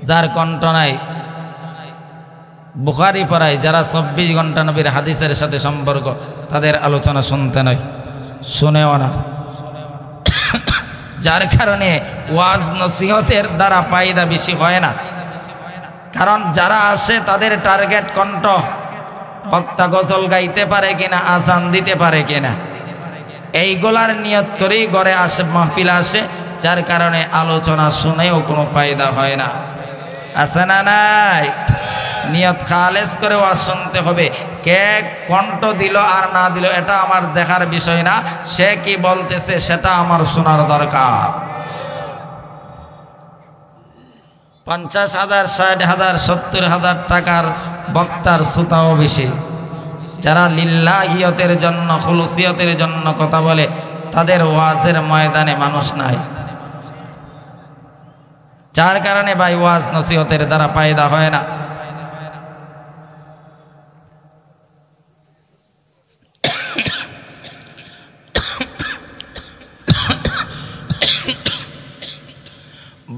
যার কণ্ঠ নাই বুখারী পড়ায় যারা 24 ঘন্টা নবীর হাদিসের সাথে সম্পর্ক তাদের আলোচনা শুনতে নয়, শুনেও না। যার কারণে ওয়াজ নসিহতের দ্বারা ফায়দা বেশি হয় না, কারণ যারা আসে তাদের টার্গেট কণ্ঠ, বক্তা গজল গাইতে পারে কিনা, আজান দিতে পারে কিনা, এইগুলার নিয়ত করেই ঘরে আসে, মাহফিল আসে, যার কারণে আলোচনা শুনেও কোনো ফায়দা হয় না। আছে না নাই? নিয়ত খালেস করে ওয়াজ শুনতে হবে। কে কণ্ঠ দিল আর না দিল এটা আমার দেখার বিষয় না, সে কি বলতেছে সেটা আমার শোনার দরকার। 50,000, 60,000, 70,000 টাকার বক্তার শ্রোতাও বেশি। যারা লিল্লাহিয়তের জন্য, খুলুসিয়তের জন্য কথা বলে তাদের ওয়াজের ময়দানে মানুষ নাই। যার কারণে ভাই ওয়াজ নসিহতের দ্বারা ফায়দা হয় না।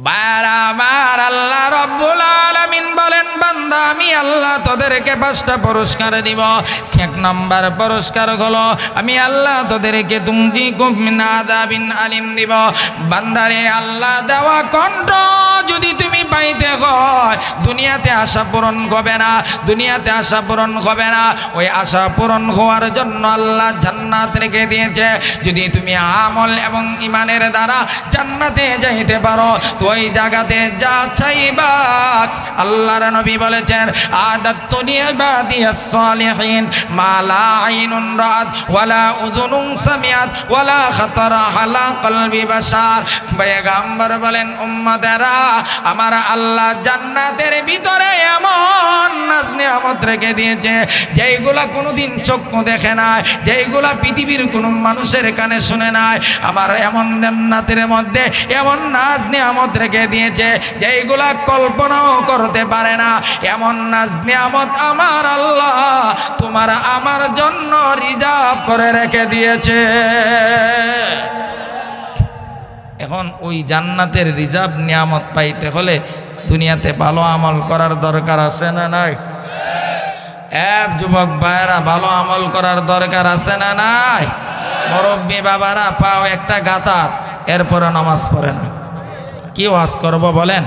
বারবার আল্লাহ রব্বুল আলামিন বলেন বান্দা আমি আল্লাহ তোদেরকে 5টা পুরস্কার দিব। 1 নম্বর পুরস্কার হলো আমি আল্লাহ তোদেরকে তুমদিকুম মিন আযাবিন আলিম দিব। বান্দারে আল্লাহ দেওয়া কণ্ঠ যদি তুমি পাইতে হয় দুনিয়াতে আশা পূরণ হবে না, দুনিয়াতে আশা পূরণ হবে না। ওই আশা পূরণ হওয়ার জন্য আল্লাহ জান্নাত রেখে দিয়েছে। যদি তুমি আমল এবং ইমানের দ্বারা জান্নাতে যাইতে পারো তো ওই জায়গাতে যা চাইবা আল্লাহর নবী বলেছেন আদাতু লিইবাদিয়াস সালিহিন মা লা আইনুন রাআত ওয়ালা উযুনুন সামিআত ওয়ালা খাতারা আলা কলবি বাশার। পয়গম্বর বলেন উম্মতেরা আমার আল্লাহ জান্নাতের ভিতরে এমন নাজ নিয়ামত রেখে দিয়েছে যেইগুলা কোনোদিন চক্ষু দেখে নাই, যেইগুলা পৃথিবীর কোনো মানুষের কানে শুনে নাই। আমার এমন জান্নাতের মধ্যে এমন নাজ নিয়ামত রেখে দিয়েছে যেইগুলা কল্পনাও করতে পারে না। এমন নাজ নিয়ামত আমার আল্লাহ তোমার আমার জন্য রিজার্ভ করে রেখে দিয়েছে। এখন ওই জান্নাতের রিজার্ভ নিয়ামত পাইতে হলে দুনিয়াতে ভালো আমল করার দরকার আছে না নাই? যুবক ভাইয়েরা ভালো আমল করার দরকার আছে না নাই? মুরব্বী বাবারা পাও একটা গাতাত এরপরে নামাজ পড়ে না, কি ওয়াজ করব বলেন?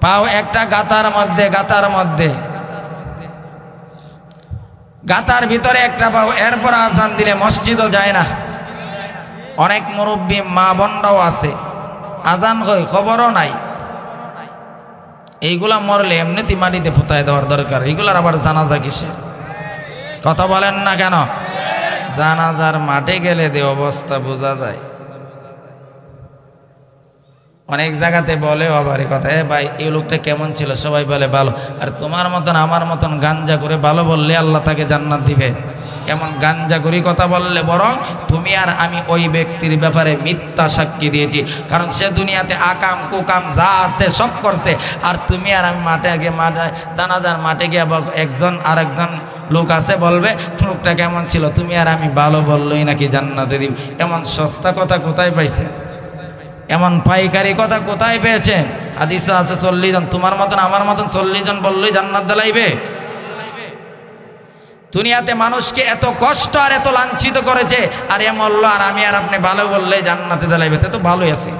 পাও একটা গাতার মধ্যে গাতার ভিতরে একটা পাও, এরপর আজান দিলে মসজিদও যায় না। অনেক মুরব্বী মা বোনরাও আছে আজান হয় খবরও নাই। এইগুলা মরলে এমনিতে মাটিতে ফুটায় দেওয়ার দরকার। এইগুলার আবার জানাজা কিসের? কথা বলেন না কেন? জানাজার মাঠে গেলে যে অবস্থা বোঝা যায়। অনেক জায়গাতে বলে আবার এই কথা, ভাই এই লোকটা কেমন ছিল? সবাই বলে ভালো। আর তোমার মতন আমার মতন গাঞ্জা করে ভালো বললে আল্লাহ তাকে জান্নাত দিবে। এমন গাঞ্জা করি কথা বললে বরং তুমি আর আমি ওই ব্যক্তির ব্যাপারে মিথ্যা সাক্ষী দিয়েছি, কারণ সে দুনিয়াতে আকাম কুকাম যা আছে সব করছে। আর তুমি আর আমি মাঠে জানাজার মাঠে গিয়ে একজন আরেকজন লোক আছে বলবে লোকটা কেমন ছিল, তুমি আর আমি ভালো বললই নাকি জান্নাতে দিব। এমন সস্তা কথা কোথায় পাইছে? এমন পাইকারি কথা কোথায় পেয়েছেন? হাদিসে আছে 40 জন, তোমার মতন আমার মতন 40 জন বললেই জান্নাত দিলাইবে। দুনিয়াতে মানুষকে এত কষ্ট আর এত লাঞ্ছিত করেছে, আর এ মল্ল আর আমি আর আপনি ভালো বললেই জান্নাতে দিলাইবে। তে তো ভালোই আছে,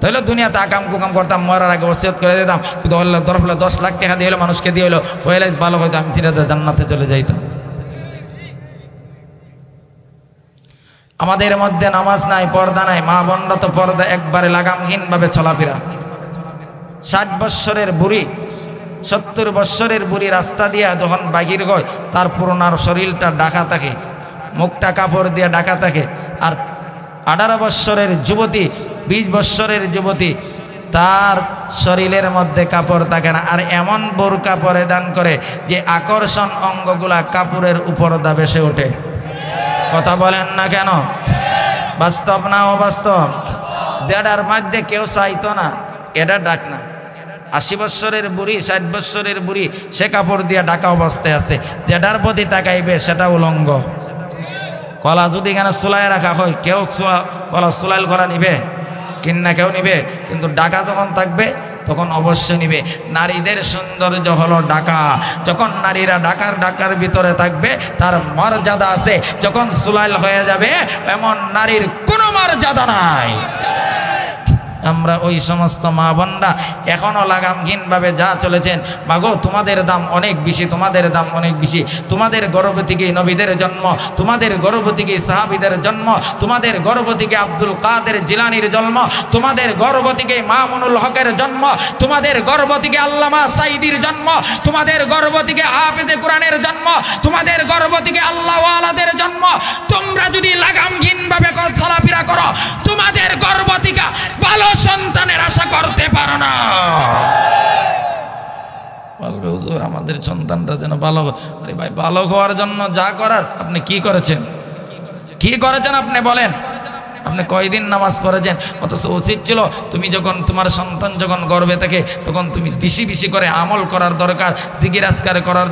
তাহলে দুনিয়াতে আকাম কুকাম করতাম, মরার আগে ওসিয়ত করে দিতাম, কিন্তু আল্লাহ দরফলে 10 লাখ টাকা দিয়ে হলো মানুষকে দিয়ে হলো হয়ে ভালো হয়তো আমি ফিরে জান্নাতে চলে যাইতাম। আমাদের মধ্যে নামাজ নাই, পর্দা নাই, মা বোনরা তো পর্দা একবারে লাগামহীনভাবে চলাফেরা। 60 বৎসরের বুড়ি, 70 বৎসরের বুড়ি রাস্তা দিয়ে যখন বাহির হয় তার পুরোনার শরীরটা ঢাকা থাকে, মুখটা কাপড় দিয়ে ঢাকা থাকে। আর 18 বৎসরের যুবতী, 20 বৎসরের যুবতী, তার শরীরের মধ্যে কাপড় থাকে না, আর এমন বোরকা পরিধান করে যে আকর্ষণ অঙ্গগুলা কাপড়ের উপর ভেসে ওঠে। কথা বলেন না কেন? বাস্তব না অবাস্তব? যেটার মধ্যে কেউ চাইতো না এটা ডাক না। 80 বৎসরের বুড়ি, 60 বৎসরের বুড়ি, সে কাপড় দিয়ে ঢাকা অবস্থায় আছে, যেটার প্রতি তাকাইবে সেটা উলঙ্গ। কলা যদি এখানে চুলায় রাখা হয়, কেউ কলা চুলাইল করা নিবে কিনা? কেউ নিবে, কিন্তু ঢাকা যখন থাকবে তখন অবশ্যই নিবে। নারীদের সৌন্দর্য হলো ঢাকা। যখন নারীরা ঢাকার ভিতরে থাকবে তার মর্যাদা আছে, যখন চুলাইল হয়ে যাবে এমন নারীর কোনো মর্যাদা নাই। আমরা ওই সমস্ত মা বোনরা এখনো লাগামহীনভাবে যা চলেছেন, মাগো তোমাদের দাম অনেক বেশি, তোমাদের দাম অনেক বেশি। তোমাদের গর্ভ থেকে নবীদের জন্ম, তোমাদের গর্ভ থেকে সাহাবীদের জন্ম, তোমাদের গর্ভ থেকে আব্দুল কাদের জিলানীর জন্ম, তোমাদের গর্ভ থেকে মামুনুল হকের জন্ম, তোমাদের গর্ভ থেকে আল্লামা সাইদির জন্ম, তোমাদের গর্ভ থেকে হাফেজে কোরআনের জন্ম, তোমাদের গর্ভ থেকে আল্লাহওয়ালাদের জন্ম। তোমরা যদি লাগামহীনভাবে চলাফেরা করো, তোমাদের গর্ভ থেকে ভালো সন্তানের আশা করতে পারো না। বলবে হুজুর আমাদের সন্তানরা যেন ভালো। আরে ভাই, ভালো হওয়ার জন্য যা করার আপনি কি করেছেন? কি করেছেন আপনি বলেন? আপনি কয়দিন নামাজ পড়েছেন? অথচ উচিত ছিল তুমি যখন তোমার সন্তান যখন গর্ভে থাকে তখন তুমি বেশি বেশি করে আমল করার দরকার, জিকির আজকার করার।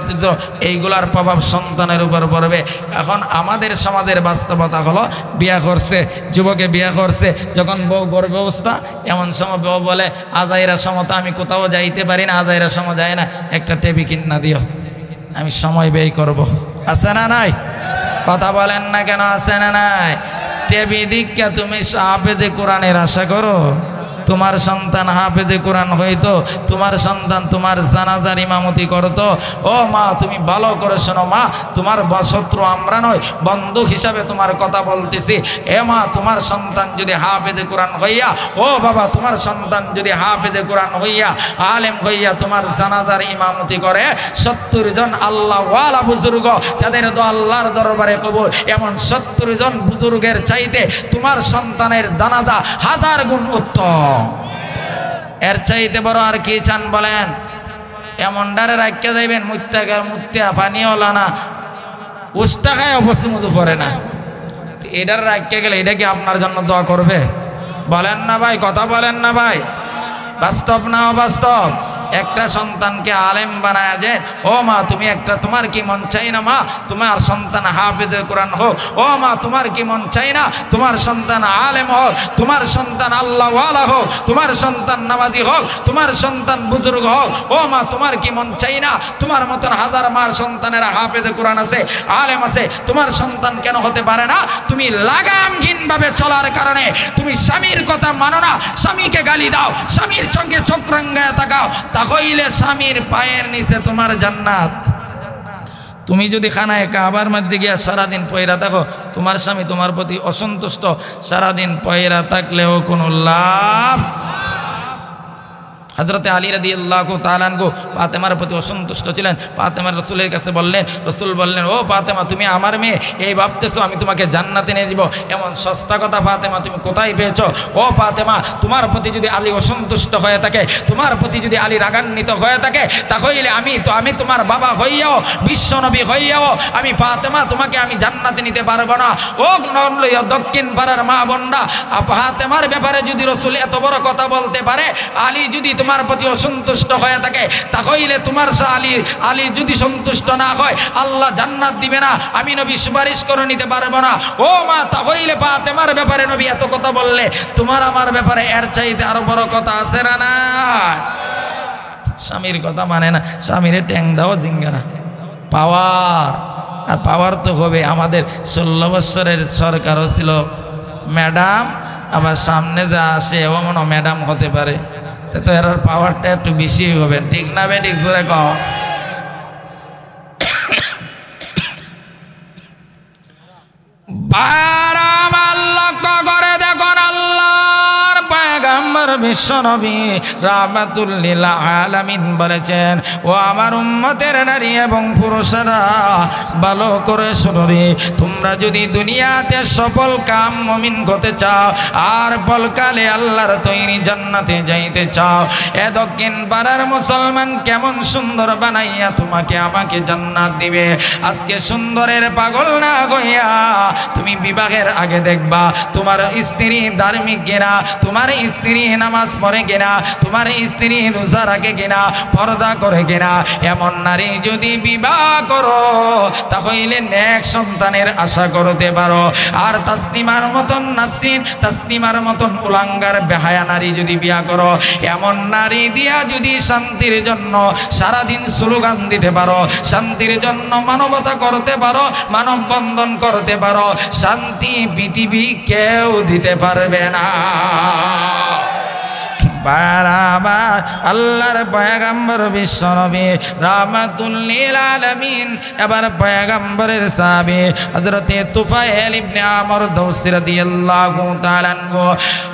এইগুলার প্রভাব সন্তানের উপর পড়বে। এখন আমাদের সমাজের বাস্তবতা হলো, বিয়া করছে, যুবকে বিয়া করছে, যখন বউ গর্ভে অবস্থা, এমন সময় বউ বলে আজাইরা সমতা আমি কোথাও যাইতে পারি না, আজাইরা সময় যায় না, একটা টেবি কিনা দিও, আমি সময় ব্যয় করব। আছে না নাই? কথা বলেন না কেন? আছে না নাই? টেবি দীক্ষা তুমি হাফেজে কোরআনের আশা করো? তোমার সন্তান হাফেজে কোরআন হইতো, তোমার সন্তান তোমার জানাজার ইমামতি করতো। ও মা, তুমি ভালো করে শোনো মা, তোমার শত্রু আমরা নয়, বন্ধু হিসাবে তোমার কথা বলতেছি। এ মা, তোমার সন্তান যদি হাফেজে কোরআন হইয়া, ও বাবা তোমার সন্তান যদি হাফেজে কোরআন হইয়া আলেম হইয়া তোমার জানাজার ইমামতি করে, 70 জন আল্লাহওয়ালা বুজুর্গ যাদের তো আল্লাহর দরবারে কবুল, এমন 70 জন বুজুর্গের চাইতে তোমার সন্তানের জানাজা 1000 গুণ উত্তম। এর চাইতে বড় আর কি চান বলেন? এমন ডারে রাখিয়া যাইবেন, মুত্তাকার মুত্তিয়া পানিওয়ালা না, উষ্টা খায় অবশ্য মধু পড়ে না। এটার রাখিয়া গেলে এটা কি আপনার জন্য দোয়া করবে? বলেন না ভাই, কথা বলেন না ভাই? বাস্তব না অবাস্তব? একটা সন্তানকে আলেম বানায় দেন। ও মা, তুমি একটা, তোমার কি মন চাই না মা তোমার সন্তান হাফেজে কোরআন হোক? ও মা, তোমার কি মন চাই না তোমার সন্তান আলেম হোক, তোমার সন্তান আল্লাহওয়ালা হোক, তোমার সন্তান নামাজি হোক, তোমার সন্তান বুজুর্গ হোক? ও মা, তোমার কি মন চাই না তোমার মতন হাজার মার সন্তানেরা হাফেজে কোরআন আছে, আলেম আছে, তোমার সন্তান কেন হতে পারে না? তুমি লাগামহীনভাবে চলার কারণে তুমি স্বামীর কথা মানো না, স্বামীকে গালি দাও, স্বামীর সঙ্গে চোখ রাঙ্গায় তাকাও, তাহলে স্বামীর পায়ের নিচে তোমার জান্নাত। তুমি যদি খানায় কাবার মধ্যে গিয়া সারাদিন পয়রা থাকো, তোমার স্বামী তোমার প্রতি অসন্তুষ্ট, সারাদিন পয়রা থাকলেও কোনো লাভ। হযরতে আলী রাদিয়াল্লাহু তাআলা আনহু ফাতেমার প্রতি অসন্তুষ্ট ছিলেন। ফাতেমা রাসূলের কাছে বললেন, রাসূল বললেন, ও ফাতেমা, তুমি আমার মেয়ে, এই ভাবতেছো আমি তোমাকে জান্নাতে নিয়ে যাব? এমন সস্তা কথা ফাতেমা তুমি কোথায় পেয়েছো? ও ফাতেমা, তোমার প্রতি যদি আলী অসন্তুষ্ট হয়ে থাকে, তোমার প্রতি যদি আলী রাগান্বিত হয়ে থাকে, তাহলে আমি তোমার বাবা হইয়াও, বিশ্বনবী হইয়াও আমি ফাতেমা তোমাকে আমি জান্নাতে নিতে পারবো না। ও নরলইয়া দক্ষিণ পাড়ার মা বোনরা, ফাতেমার ব্যাপারে যদি রাসূল এত বড় কথা বলতে পারে, আলী যদি তোমার প্রতি অসন্তুষ্ট হয়ে থাকে, তাহলে তোমার আলী যদি সন্তুষ্ট না হয় আল্লাহ জান্নাত দিবে না, আমি নবী সুপারিশ করে নিতে পারবো না। ও মা, তাহলে ফাতেমার ব্যাপারে নবী এত কথা বললে, তোমার আমার ব্যাপারে এর চাইতে আরো বড় কথা আছে না? স্বামীর কথা মানে না, স্বামীর ট্যাং দাও জিঙ্গানা পাওয়ার। আর পাওয়ার তো হবে। আমাদের 16 বছরের সরকারও ছিল ম্যাডাম, আবার সামনে যা আসে ও মনে ম্যাডাম হতে পারে, তো এর পাওয়ারটা একটু বেশি হবে, ঠিক না বে? ঠিক জোরে কও। বারামাল লক্ষ্য করে দেখুন, আল্লাহর পয়গম্বর বিশ্বনবী রাহমাতুল লিল আলামিন বলেছেন, ও আমার উম্মতের নারী এবং পুরুষেরা ভালো করে শোনো রে, তোমরা যদি দুনিয়াতে সফল কাম মুমিন হতে চাও আর পরকালে আল্লাহর তৈরি জান্নাতে যাইতে চাও, এ দক্ষিণ পাড়ার মুসলমান কেমন সুন্দর বানাইয়া তোমাকে আমাকে জান্নাত দিবে। আজকে সুন্দরের পাগল না হইয়া তুমি বিবাহের আগে দেখবা তোমার স্ত্রী ধার্মিক কিনা, তোমার স্ত্রী নামাজ পড়ে কিনা, তোমার স্ত্রী রোজা রাখে কিনা, পর্দা করে কিনা। এমন নারী যদি বিবাহ করো তাহলে নেক সন্তানের আশা করতে পারো। আর তাসনিমার মতন নাসরিন, তাসনিমার মতন উলাঙ্গার বেহায়া নারী যদি বিয়া করো, এমন নারী দিয়া যদি শান্তির জন্য সারাদিন স্লোগান দিতে পারো, শান্তির জন্য মানবতা করতে পারো, মানববন্ধন করতে পারো, শান্তি পৃথিবী কেউ দিতে পারবে না। বারবার আল্লাহর পয়গম্বর বিশ্বনবী রাহমাতুল লিল আলামিন এবার পয়গম্বরের সাহাবী হযরতে তুফাইল ইবনে আমর দাওসী রাদিয়াল্লাহু তাআলা আনহু,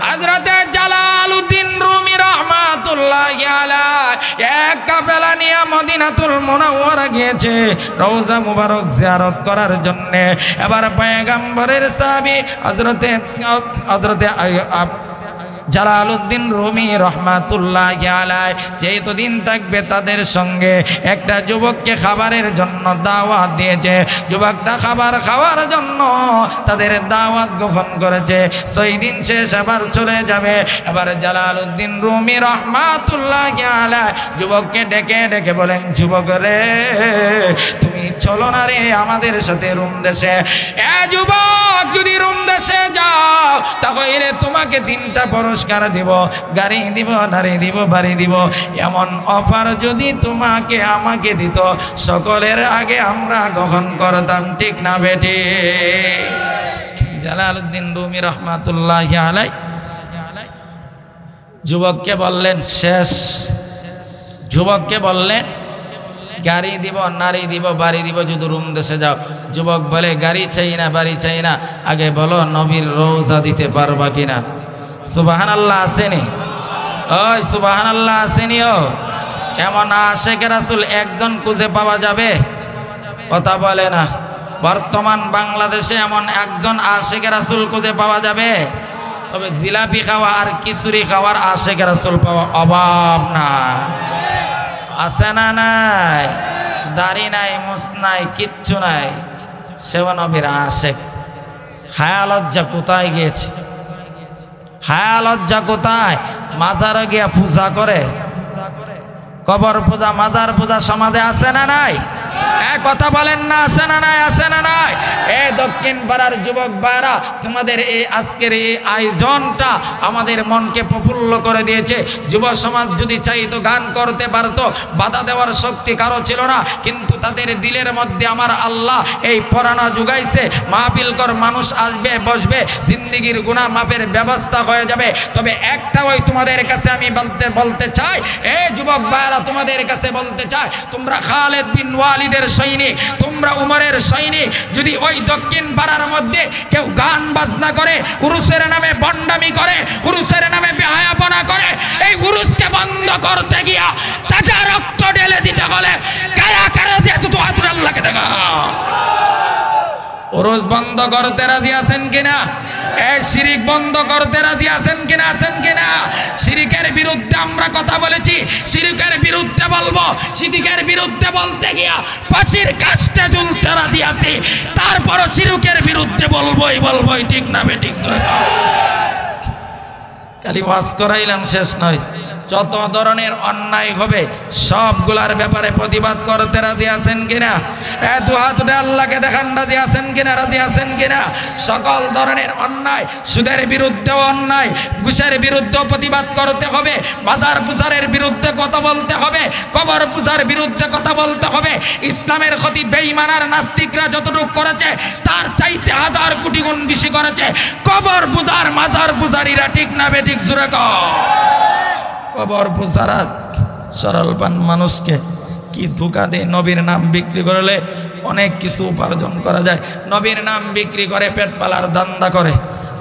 হযরতে জালালউদ্দিন রুমি রাহমাতুল্লাহি আলাইহি এক কাফেলা নিয়ে মদিনাতুল মুনাওয়ারা গিয়েছে রওজা মুবারক জিয়ারত করার জন্য। এবার পয়গম্বরের সাহাবী হযরতে জালালউদ্দিন রুমি রহমাতুল্লাহি আলাইহি যেহেতু দিন থাকবে তাদের সঙ্গে একটা যুবককে খাবারের জন্য দাওয়াত দিয়েছে। যুবকটা খাবার খাওয়ার জন্য তাদের দাওয়াত গ্রহণ করেছে। সেই দিন শেষ আবার চলে যাবে। এবার জালালউদ্দিন রুমি রহমাতুল্লাহি আলাইহি যুবককে ডেকে ডেকে বলেন, যুবক রে তুমি চলো না রে আমাদের সাথে রুম দেশে। এ যুবক, যদি রুম দেশে যাও তাহলে তোমাকে 3টা পুরস্কার দিব, গাড়ি দিব, নারী দিব, বাড়ি দিব। এমন অফার যদি তোমাকে আমাকে দিত সকলের আগে আমরা গ্রহণ করতাম, ঠিক না বেটি? জালালউদ্দিন রুমি রহমাতুল্লাহি আলাইহি যুবককে বললেন শেষ। যুবককে বললেন গাড়ি দিব, নারী দিব, বাড়ি দিব যদি রুম দেশে যাও। যুবক বলে গাড়ি চাই না, বাড়ি চাই না, আগে বলো নবীর রওজা দিতে পারবা কিনা? সুবহানাল্লাহ আসেনি? ওই সুবহানাল্লাহ আসেনি? ও এমন আশিক রাসূল একজন খুঁজে পাওয়া যাবে? কথা বলে না। বর্তমান বাংলাদেশে এমন একজন আশিক রাসূল খুঁজে পাওয়া যাবে? তবে জিলাপি খাওয়া আর খিচুড়ি খাওয়ার আশিক রাসূল পাওয়া অভাব না। আছে না নাই? দাড়ি নাই, মুছ নাই, কিচ্ছু নাই, সেও নবীর আশিক। হায়া লজ্জা কোথায় গিয়েছে? হায়া লজ্জা কোথায়? মাজারে গিয়া পূজা করে। কবর পূজা, মাজার পূজা সমাজে আছে না নাই? কথা বলেন না, আছে না নাই? আছে না নাই? এই দক্ষিণ পাড়ার যুবক ভাইরা, তোমাদের এই আজকের এই আয়োজনটা আমাদের মনকে প্রফুল্ল করে দিয়েছে। যুব সমাজ যদি চাইতো গান করতে পারতো, বাধা দেওয়ার শক্তি কারো ছিল না, কিন্তু তাদের দিলের মধ্যে আমার আল্লাহ এই পরানা জুগাইছে। মাহফিল কর, মানুষ আসবে, বসবে, জিন্দেগির গুনাহ মাফের ব্যবস্থা হয়ে যাবে। তবে একটা ওই তোমাদের কাছে আমি বলতে চাই, এই যুবক ভাইরা তোমাদের কাছে বলতে চাই, তোমরা খালিদ বিন ওয়ালিদের সৈনিক, তোমরা উমরের সৈনিক। যদি ওই দক্ষিণ পাড়ার মধ্যে কেউ গান বাজনা করে, উরুসের নামে বন্ডামি করে, উরুসের নামে বেহায়াপনা করে, এই উরুসকে বন্ধ করতে গিয়া তাকে রক্ত ঢেলে দিতে হলে কারা কারা যে এত হাত আল্লাহকে দেখা। উরুস বন্ধ করতে রাজি আছেন কিনা? এই শিরিক বন্ধ করতে রাজি আছেন কিনা? আছেন কিনা? শিরিকের বিরুদ্ধে আমরা কথা বলেছি, শিরিকের বিরুদ্ধে বলবো, শিরিকের বিরুদ্ধে বলতে গিয়া ফাঁসির কাস্টে ঝুলতে রাজি আছি, তারপরও শিরিকের বিরুদ্ধে বলবোই, ঠিক না বেঠিক? খালি ওয়াজ করাইলাম শেষ নয়, যত ধরনের অন্যায় হবে সবগুলার ব্যাপারে প্রতিবাদ করতে রাজি আছেন কিনা? দু হাত উঠে আল্লাহকে দেখান, রাজি আছেন কিনা? রাজি আছেন কিনা? সকল ধরনের অন্যায়, সুদের বিরুদ্ধেও অন্যায়, ঘুষের বিরুদ্ধেও প্রতিবাদ করতে হবে, বাজার পূজারের বিরুদ্ধে কথা বলতে হবে, কবর পূজার বিরুদ্ধে কথা বলতে হবে। ইসলামের ক্ষতি বেঈমান আর নাস্তিকরা যতটুকু করেছে তার চাইতে হাজার কোটি গুণ বেশি করেছে কবর পূজার মাজার পূজারীরা। ঠিক না বেঠিক? জোরে কও। কবর পূজারা সরল পান মানুষকে কি ধোঁকা দেয়। নবীর নাম বিক্রি করলে অনেক কিছু উপার্জন করা যায়। নবীর নাম বিক্রি করে পেট পালার ধান্দা করে,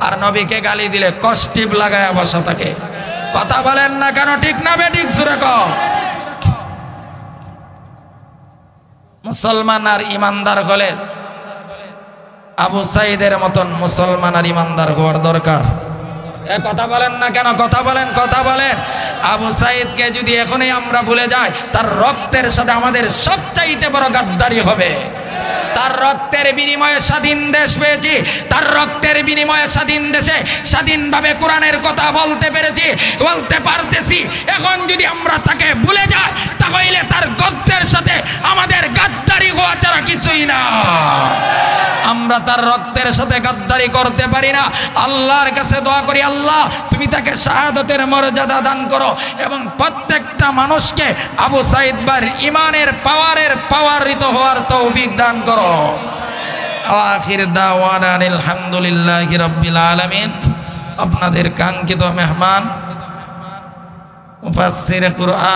আর নবীকে গালি দিলে কষ্টিপ লাগায় বসা থাকে। কথা বলেন না কেন? ঠিক না বেঠিক? জোরে কও। মুসলমান আর ইমানদার হলে আবু সাইদের মতন মুসলমান আর ইমানদার হওয়ার দরকার। কথা বলেন না কেন? কথা বলেন, কথা বলেন। আবু সাইদকে যদি এখনই আমরা ভুলে যাই, তার রক্তের সাথে আমাদের সবচাইতে বড় গাদ্দারি হবে। তার রক্তের বিনিময়ে স্বাধীন দেশ পেয়েছি, তার রক্তের বিনিময়ে স্বাধীন দেশে স্বাধীনভাবে কোরআনের কথা বলতে পেরেছি, বলতে পারতেছি। এখন যদি আমরা তাকে ভুলে যাই, তাহলে তার গদ্দের সাথে আমাদের গাদ্দারি হওয়া ছাড়া কিছুই না। আমরা তার রক্তের সাথে গাদ্দারি করতে পারি না। আল্লাহর কাছে দোয়া করি, আল্লাহ তুমি তাকে শাহাদাতের মর্যাদা দান করো এবং প্রত্যেকটা মানুষকে আবু সাইদ বার ইমানের পাওয়ারিত হওয়ার তৌফিক দান করো। আখির দাওয়ানা আলহামদুলিল্লাহি রাব্বিল আলামিন। আপনাদের কাঙ্ক্ষিত মেহমান মুফাসসির কুরআন